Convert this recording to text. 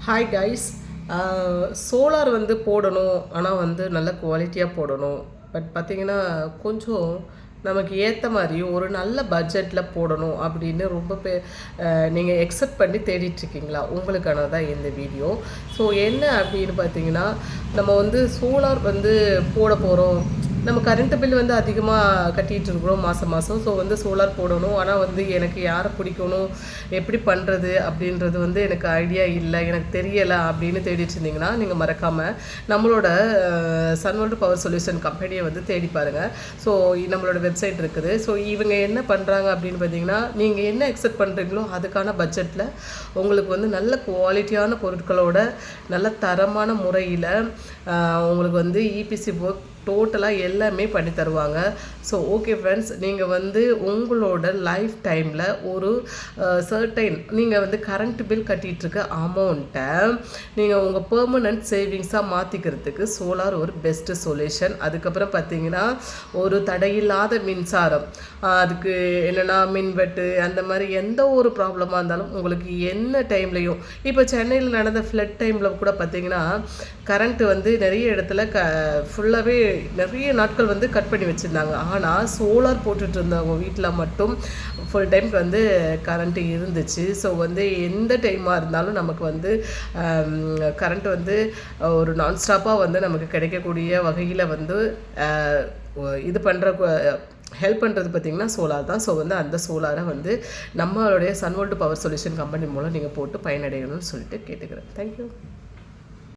Hi guys. Solar வந்து போடணும், ஆனால் வந்து நல்ல குவாலிட்டியாக போடணும். பட் பார்த்திங்கன்னா கொஞ்சம் நமக்கு ஏற்ற மாதிரி ஒரு நல்ல பட்ஜெட்டில் போடணும் அப்படின்னு ரொம்ப நீங்கள் எக்ஸெப்ட் பண்ணி தேடிட்டுருக்கீங்களா? உங்களுக்கானதான் இந்த வீடியோ. ஸோ என்ன அப்படின்னு பார்த்தீங்கன்னா, நம்ம வந்து சோலார் வந்து போட போகிறோம். நம்ம கரண்ட் பில் வந்து அதிகமாக கட்டிகிட்டு இருக்கிறோம் மாதம். ஸோ வந்து சோலார் போடணும், ஆனால் வந்து எனக்கு யாரை பிடிக்கணும், எப்படி பண்ணுறது அப்படின்றது வந்து எனக்கு ஐடியா இல்லை, எனக்கு தெரியலை அப்படின்னு தேடிட்டு இருந்தீங்கன்னா நீங்கள் மறக்காமல் நம்மளோட சன்வேர்ல்டு பவர் சொல்யூஷன் கம்பெனியை வந்து தேடி பாருங்கள். ஸோ நம்மளோட வெப்சைட் இருக்குது. ஸோ இவங்க என்ன பண்ணுறாங்க அப்படின்னு பார்த்தீங்கன்னா, நீங்கள் என்ன எக்ஸெப்ட் பண்ணுறீங்களோ அதுக்கான பட்ஜெட்டில் உங்களுக்கு வந்து நல்ல குவாலிட்டியான பொருட்களோட நல்ல தரமான முறையில் உங்களுக்கு வந்து இபிசி ஒர்க் டோட்டலாக எல்லாமே பண்ணி தருவாங்க. ஸோ ஓகே ஃப்ரெண்ட்ஸ், நீங்கள் வந்து உங்களோட லைஃப் டைமில் ஒரு சர்டைன் நீங்கள் வந்து கரண்ட் பில் கட்டிகிட்ருக்க அமௌண்ட்டை நீங்கள் உங்கள் பெர்மனண்ட் சேவிங்ஸாக மாற்றிக்கிறதுக்கு சோலார் ஒரு பெஸ்ட்டு சொல்யூஷன். அதுக்கப்புறம் பார்த்தீங்கன்னா ஒரு தடையில்லாத மின்சாரம், அதுக்கு என்னென்னா மின்வெட்டு அந்த மாதிரி எந்த ஒரு ப்ராப்ளமாக இருந்தாலும் உங்களுக்கு என்ன டைம்லையும், இப்போ சென்னையில் நடந்த ஃப்ளட் டைமில் கூட பார்த்தீங்கன்னா கரண்ட்டு வந்து நிறைய இடத்துல ஃபுல்லாகவே நிறைய நாட்கள் வந்து கட் பண்ணி வச்சுருந்தாங்க. ஆனால் சோலார் போட்டுட்டு இருந்தவங்க வீட்டில் மட்டும் ஃபுல் டைம் வந்து கரண்ட்டு இருந்துச்சு. ஸோ வந்து எந்த டைமாக இருந்தாலும் நமக்கு வந்து கரண்ட் வந்து ஒரு நான்ஸ்டாப்பாக வந்து நமக்கு கிடைக்கக்கூடிய வகையில் வந்து இது பண்ணுற ஹெல்ப் பண்ணுறது பார்த்திங்கன்னா சோலார் தான். ஸோ வந்து அந்த சோலாரை வந்து நம்மளுடைய சன்வேர்ல்டு பவர் சொல்யூஷன் கம்பெனி மூலம் நீங்கள் போட்டு பயனடையணும்னு சொல்லிட்டு கேட்டுக்கிறேன். தேங்க்யூ.